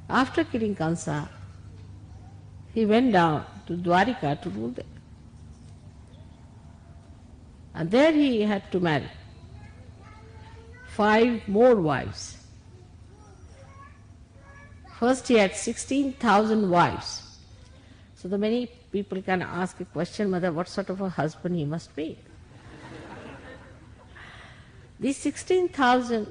After killing Kansa, he went down to Dwarika to rule there. And there he had to marry 5 more wives. First he had 16,000 wives. So the many people can ask a question, Mother, what sort of a husband he must be? These 16,000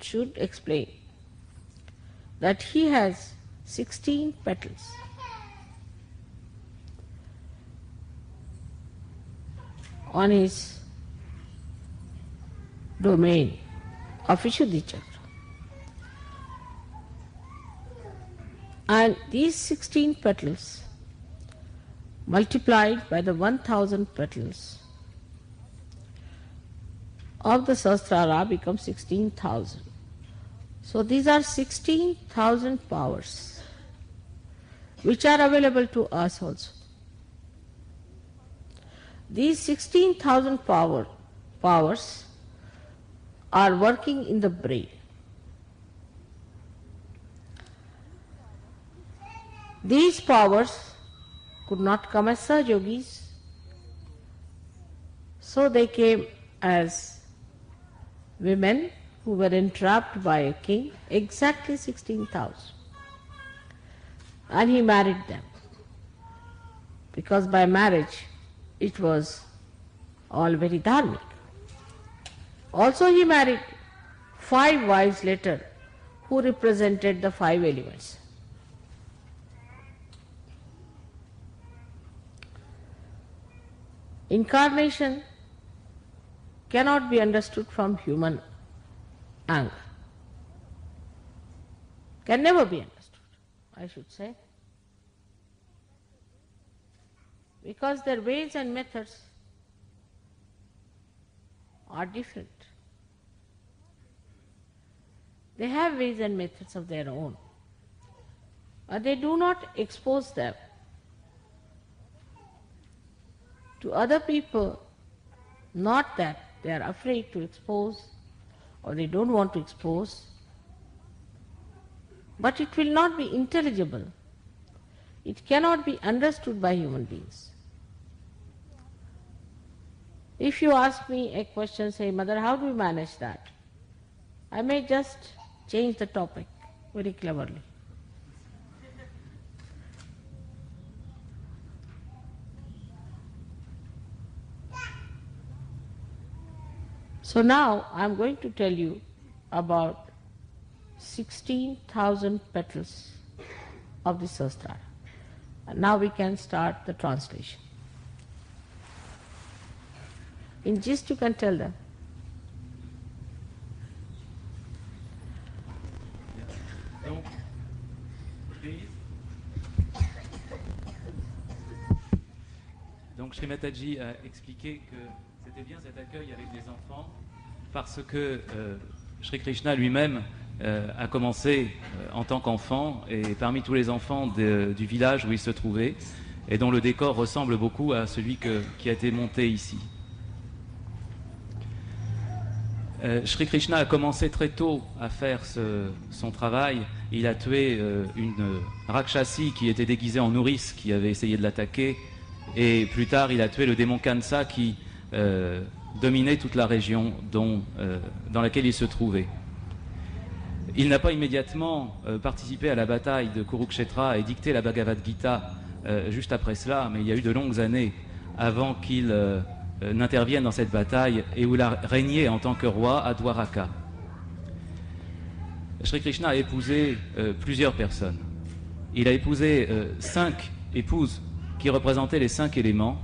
should explain that he has 16 petals. On his domain of Vishuddhi Chakra. And these 16 petals multiplied by the 1,000 petals of the Sahasrara become 16,000. So these are 16,000 powers which are available to us also. These 16,000 powers are working in the brain. These powers could not come as Sahaja yogis, so they came as women who were entrapped by a king, exactly 16,000. And he married them, because by marriage it was all very dharmic. Also he married 5 wives later who represented the 5 elements. Incarnation cannot be understood from human angle. Can never be understood, I should say. Because their ways and methods are different. They have ways and methods of their own, but they do not expose them to other people, not that they are afraid to expose or they don't want to expose, but it will not be intelligible. It cannot be understood by human beings. If you ask me a question, say, Mother, how do you manage that? I may just change the topic very cleverly. So now I am going to tell you about 16,000 petals of the Sahasrara. And now we can start the translation. In gist you can tell them. Donc Shri Mataji a expliqué que c'était bien cet accueil avec des enfants parce que Shri Krishna lui-même a commencé en tant qu'enfant et parmi tous les enfants du village où il se trouvait et dont le décor ressemble beaucoup à celui qui a été monté ici. Shri Krishna a commencé très tôt à faire son travail. Il a tué une Rakshasi qui était déguisée en nourrice, qui avait essayé de l'attaquer. Et plus tard, il a tué le démon Kansa qui dominait toute la région dans laquelle il se trouvait. Il n'a pas immédiatement participé à la bataille de Kurukshetra et dicté la Bhagavad Gita juste après cela, mais il y a eu de longues années avant qu'il n'intervienne dans cette bataille et où il a régné en tant que roi à Dwaraka. Shri Krishna a épousé plusieurs personnes. Il a épousé 5 épouses qui représentaient les 5 éléments,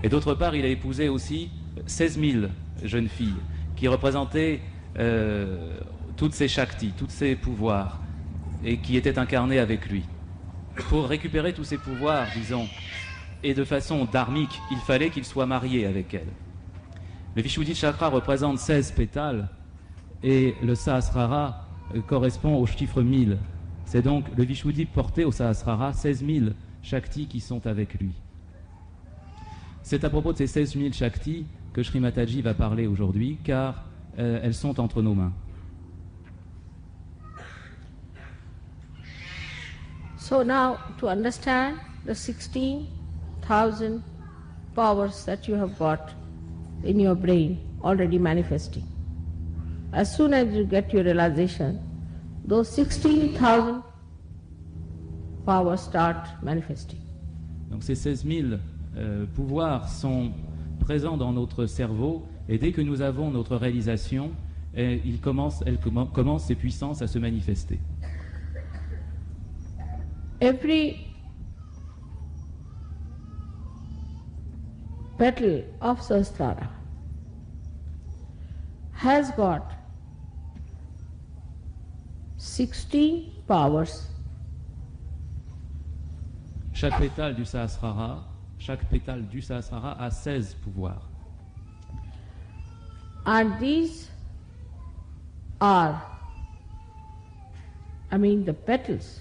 et d'autre part il a épousé aussi 16 000 jeunes filles qui représentaient toutes ses shaktis, tous ses pouvoirs, et qui étaient incarnées avec lui. Pour récupérer tous ces pouvoirs, disons, et de façon dharmique, il fallait qu'il soit marié avec elle. Le Vishuddhi Chakra représente 16 pétales et le Sahasrara correspond au chiffre 1000. C'est donc le Vishuddhi porté au Sahasrara, 16 000 Shaktis qui sont avec lui. C'est à propos de ces 16 000 Shaktis que Shri Mataji va parler aujourd'hui, car elles sont entre nos mains. So now to understand the 16,000 powers that you have got in your brain already manifesting. As soon as you get your realization, those 16,000 powers start manifesting. Donc ces 16 000 pouvoirs sont présents dans notre cerveau et dès que nous avons notre réalisation, elles commencent ces puissances à se manifester. Every petal of Sahasrara has got 16 powers. Chaque pétale du Sahasrara a 16 pouvoirs. And these are, the petals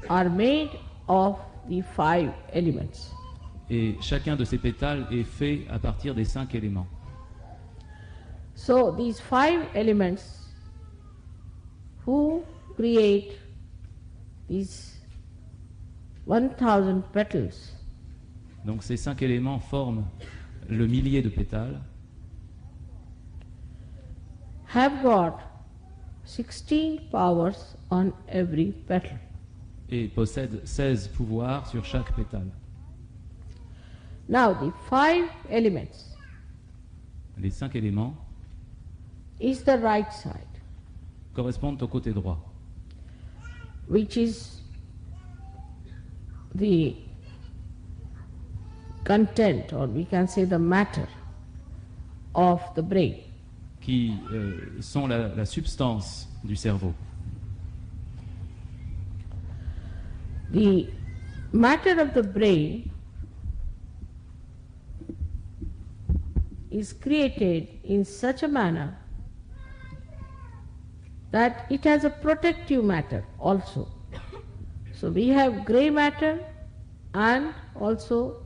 are made of the 5 elements. Et chacun de ces pétales est fait à partir des 5 éléments. So these 5 elements who create these 1,000 petals. Donc ces 5 éléments forment le millier de pétales. Have got 16 powers on every petal. Et possèdent 16 pouvoirs sur chaque pétale. Now the 5 elements Les 5 éléments is the right side, correspondent au côté droit, which is the content, or we can say the matter of the brain. qui sont la substance du cerveau. The matter of the brain is created in such a manner that it has a protective matter also. So we have grey matter and also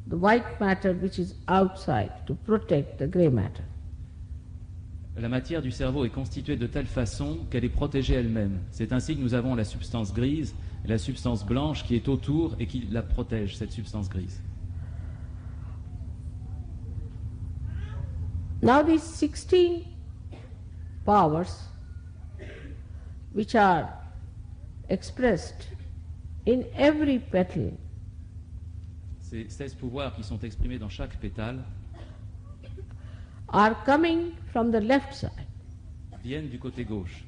the white matter which is outside to protect the grey matter. La matière du cerveau est constituée de telle façon qu'elle est protégée elle-même. C'est ainsi que nous avons la substance grise et la substance blanche qui est autour et qui la protège, cette substance grise. Now these 16 powers which are expressed in every petal Ces 16 pouvoirs qui sont exprimés dans chaque pétale are coming from the left side. viennent du côté gauche.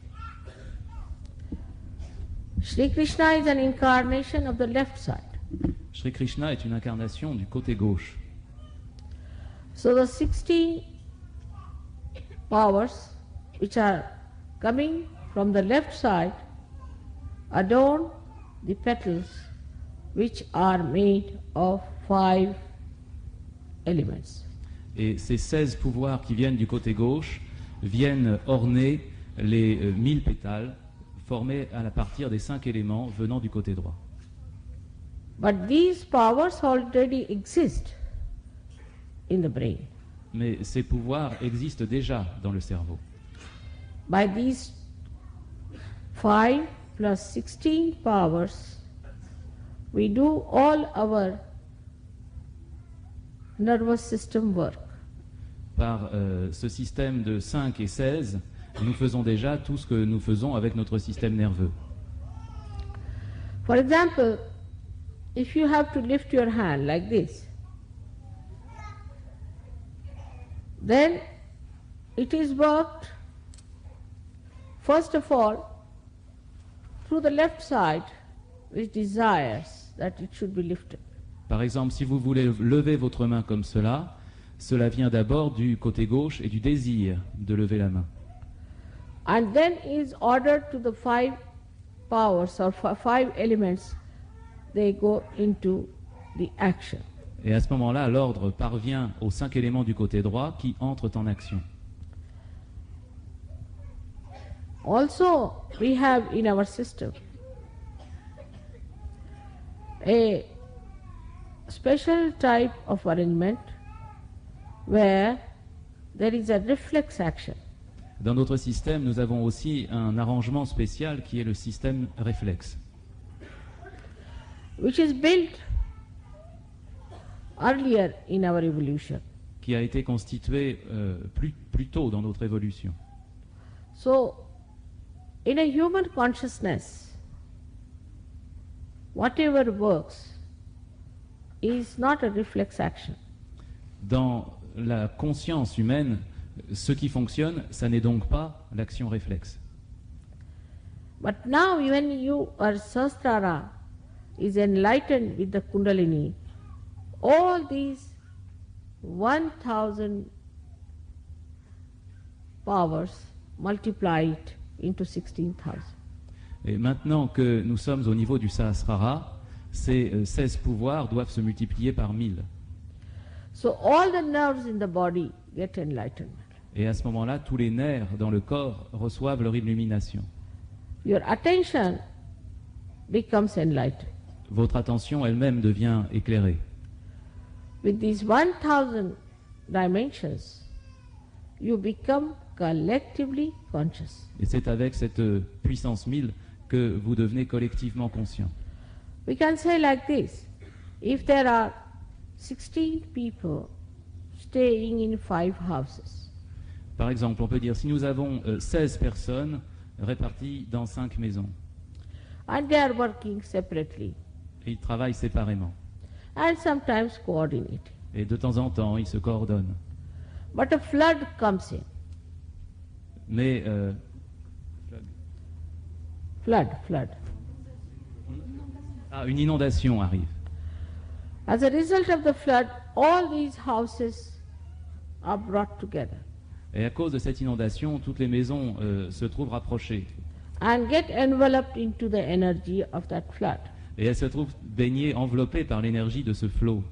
Shri Krishna is an incarnation of the left side. Shri Krishna est une incarnation du côté gauche. So the 16 powers which are coming from the left side adorn the petals which are made of 5 elements. Et ces 16 pouvoirs qui viennent du côté gauche viennent orner les 1000 pétales formés à partir des 5 éléments venant du côté droit. But these powers already exist in the brain. Mais ces pouvoirs existent déjà dans le cerveau. By these 5 plus 16 powers, we do all our nervous system work. Par ce système de 5 et 16, nous faisons déjà tout ce que nous faisons avec notre système nerveux. For example, if you have to lift your hand like this, then it is worked first of all through the left side which desires that it should be lifted. Par exemple, si vous voulez lever votre main comme cela, cela vient d'abord du côté gauche et du désir de lever la main. And then is ordered to the 5 powers or 5 elements, they go into the action. Et à ce moment-là, l'ordre parvient aux 5 éléments du côté droit qui entrent en action. Also, we have in our system a special type of arrangement where there is a reflex action. Dans notre système, nous avons aussi un arrangement spécial qui est le système réflexe, which is built earlier in our evolution. qui a été constitué plus tôt dans notre évolution. So, in a human consciousness, whatever works is not a reflex action. Dans la conscience humaine, ce qui fonctionne, ça n'est donc pas l'action réflexe. But now when your Sahasrara is enlightened with the Kundalini, all these 1000 powers multiplied into 16,000. Et maintenant que nous sommes au niveau du Sahasrara, ces 16 pouvoirs doivent se multiplier par 1000. So all the nerves in the body get enlightenment. Et à ce moment-là, tous les nerfs dans le corps reçoivent leur illumination. Your attention becomes enlightened. Votre attention elle-même devient éclairée. With these 1000 dimensions, you become collectively conscious. Et c'est avec cette puissance 1000 que vous devenez collectivement conscient. We can say like this, if there are 16 people staying in 5 houses, Par exemple, on peut dire si nous avons 16 personnes réparties dans 5 maisons, and they are working separately, et ils travaillent séparément, and sometimes coordinating, et de temps en temps, ils se coordonnent. but a flood comes in, Mais flood. une inondation arrive. As a result of the flood, all these houses are brought together Et à cause de cette inondation, toutes les maisons se trouvent rapprochées. and get enveloped into the energy of that flood. Et elles se trouvent baignées, enveloppées par l'énergie de ce flot.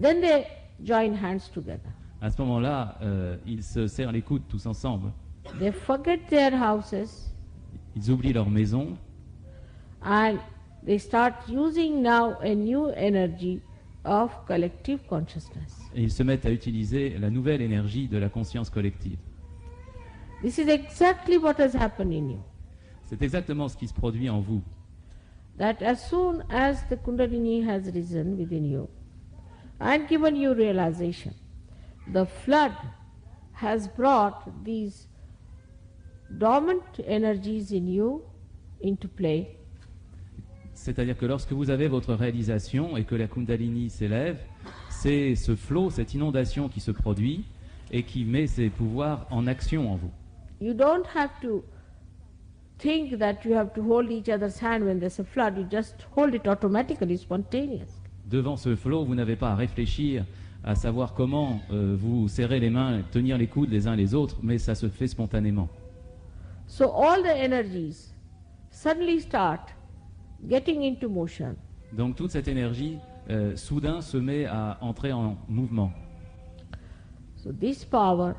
Then they join hands together. À ce moment-là, ils se serrent les coudes tous ensemble. They forget their houses Ils oublient leur maison and they start using now a new energy of collective consciousness. et ils se mettent à utiliser la nouvelle énergie de la conscience collective. This is exactly what has happened in you. C'est exactement ce qui se produit en vous. That as soon as the Kundalini has risen within you and given you realization, the flood has brought these dormant energies in you into play. C'est-à-dire que lorsque vous avez votre réalisation et que la Kundalini s'élève, c'est ce flot, cette inondation qui se produit et qui met ses pouvoirs en action en vous. You don't have to think that you have to hold each other's hand when there's a flood. You just hold it automatically, spontaneous. Devant ce flot, vous n'avez pas à réfléchir, à savoir comment vous serrer les mains, tenir les coudes les uns les autres, mais ça se fait spontanément. So all the energies suddenly start getting into motion. Donc toute cette énergie, soudain, se met à entrer en mouvement. So this power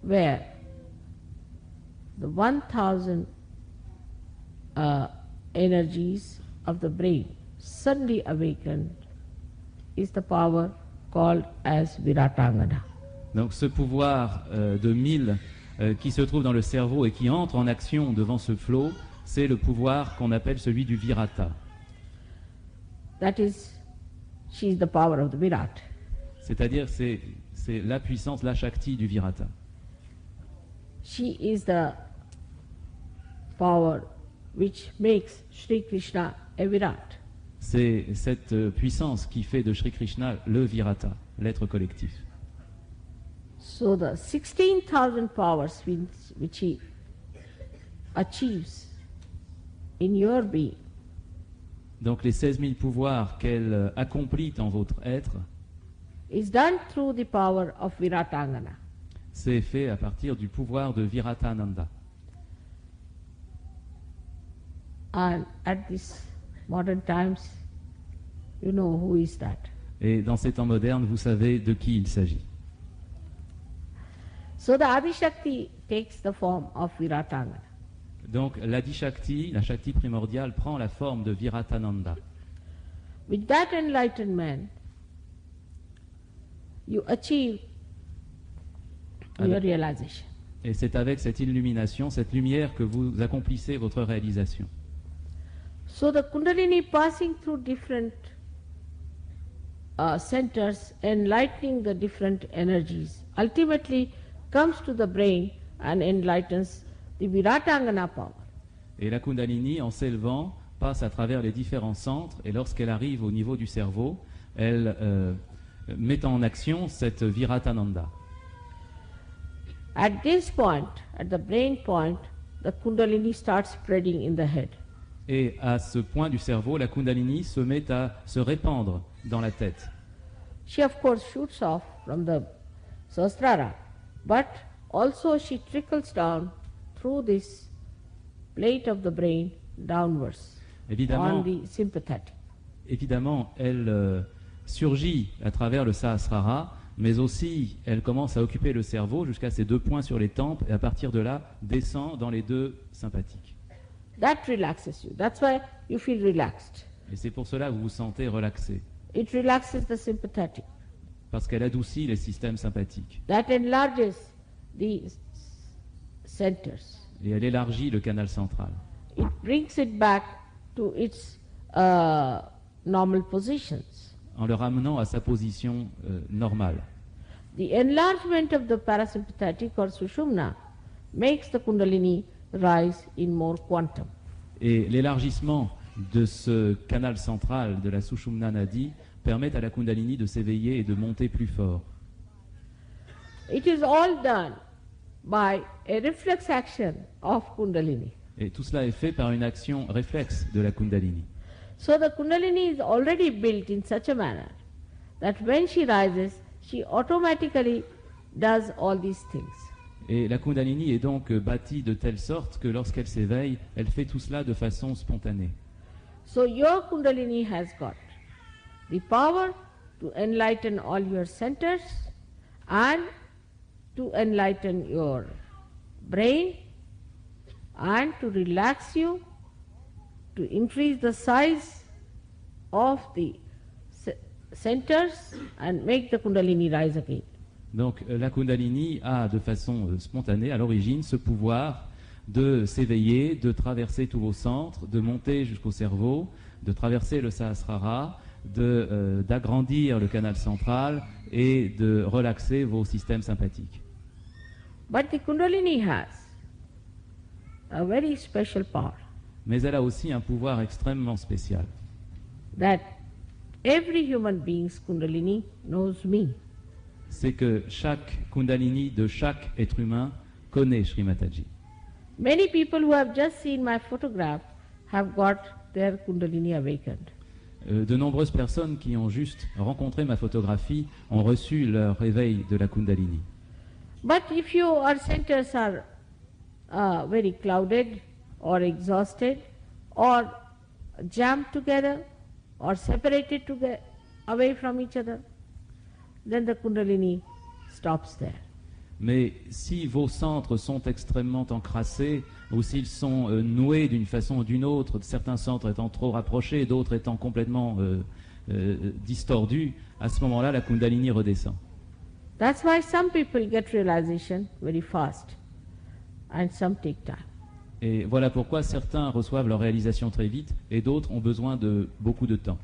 where the 1000 energies of the brain suddenly awakened is the power called as Viratangana. Donc ce pouvoir de 1000 qui se trouve dans le cerveau et qui entre en action devant ce flot, c'est le pouvoir qu'on appelle celui du Virata. That is, she is the power of the Virat. C'est-à-dire c'est la puissance, la Shakti du Virata. She is the power which makes Shri Krishna a Virat. C'est cette puissance qui fait de Shri Krishna le Virata, l'être collectif. So the 16,000 powers which he achieves in your being Donc les 16 000 pouvoirs qu'elle accomplit en votre être, is done through the power of Viratangana. c'est fait à partir du pouvoir de Viratananda. And at this modern times, you know who is that. Et dans ces temps modernes, vous savez de qui il s'agit. So the Adishakti takes the form of Viratangana. Donc l'Adi-Shakti, la Shakti primordiale, prend la forme de Viratananda. With that enlightenment, you achieve your realization. Et c'est avec cette illumination, cette lumière, que vous accomplissez votre réalisation. So the Kundalini passing through different centers, enlightening the different energies, ultimately comes to the brain and enlightens the Viratangana power. Et la Kundalini, en s'élevant, passe à travers les différents centres, et lorsqu'elle arrive au niveau du cerveau, elle met en action cette Viratananda. At this point, at the brain point, the Kundalini starts spreading in the head. Et à ce point du cerveau, la Kundalini se met à se répandre dans la tête. She of course shoots off from the Sahasrara, but also she trickles down through this plate of the brain downwards on the sympathetic. Évidemment, elle surgit à travers le Sahasrara, mais aussi elle commence à occuper le cerveau jusqu'à ces 2 points sur les tempes, et à partir de là, descend dans les 2 sympathiques. That relaxes you. That's why you feel relaxed. Et c'est pour cela que vous vous sentez relaxé, It relaxes the sympathetic. parce qu'elle adoucit les systèmes sympathiques. That enlarges the centers. Et elle élargit le canal central. It brings it back to its normal positions. En le ramenant à sa position normale. The enlargement of the parasympathetic or Sushumna makes the Kundalini rise in more quantum. Et l'élargissement de ce canal central de la Sushumna Nadi permet à la Kundalini de s'éveiller et de monter plus fort. It is all done by a reflex action of Kundalini. Et tout cela est fait par une action réflexe de la Kundalini. So the Kundalini is already built in such a manner that when she rises, she automatically does all these things. Et la Kundalini est donc bâtie de telle sorte que lorsqu'elle s'éveille, elle fait tout cela de façon spontanée. So your Kundalini has got the power to enlighten all your centers and to enlighten your brain and to relax you, to increase the size of the centers and make the Kundalini rise again. Donc la Kundalini a de façon spontanée à l'origine ce pouvoir de s'éveiller, de traverser tous vos centres, de monter jusqu'au cerveau, de traverser le Sahasrara, d'agrandir le canal central et de relaxer vos systèmes sympathiques. But the Kundalini has a very special power. Mais elle a aussi un pouvoir extrêmement spécial. That every human being's Kundalini knows me. C'est que chaque Kundalini de chaque être humain connaît Shri Mataji. Many people who have just seen my photograph have got their Kundalini awakened. De nombreuses personnes qui ont juste rencontré ma photographie ont reçu leur réveil de la Kundalini. But if your centers are very clouded or exhausted or jammed together or separated away from each other, then the Kundalini stops there. Mais si vos centres sont extrêmement encrassés, ou s'ils sont noués d'une façon ou d'une autre, certains centres étant trop rapprochés, d'autres étant complètement distordus, à ce moment-là, la Kundalini redescend. That's why some people get realization very fast and some take time. Et voilà pourquoi certains reçoivent leur réalisation très vite et d'autres ont besoin de beaucoup de temps.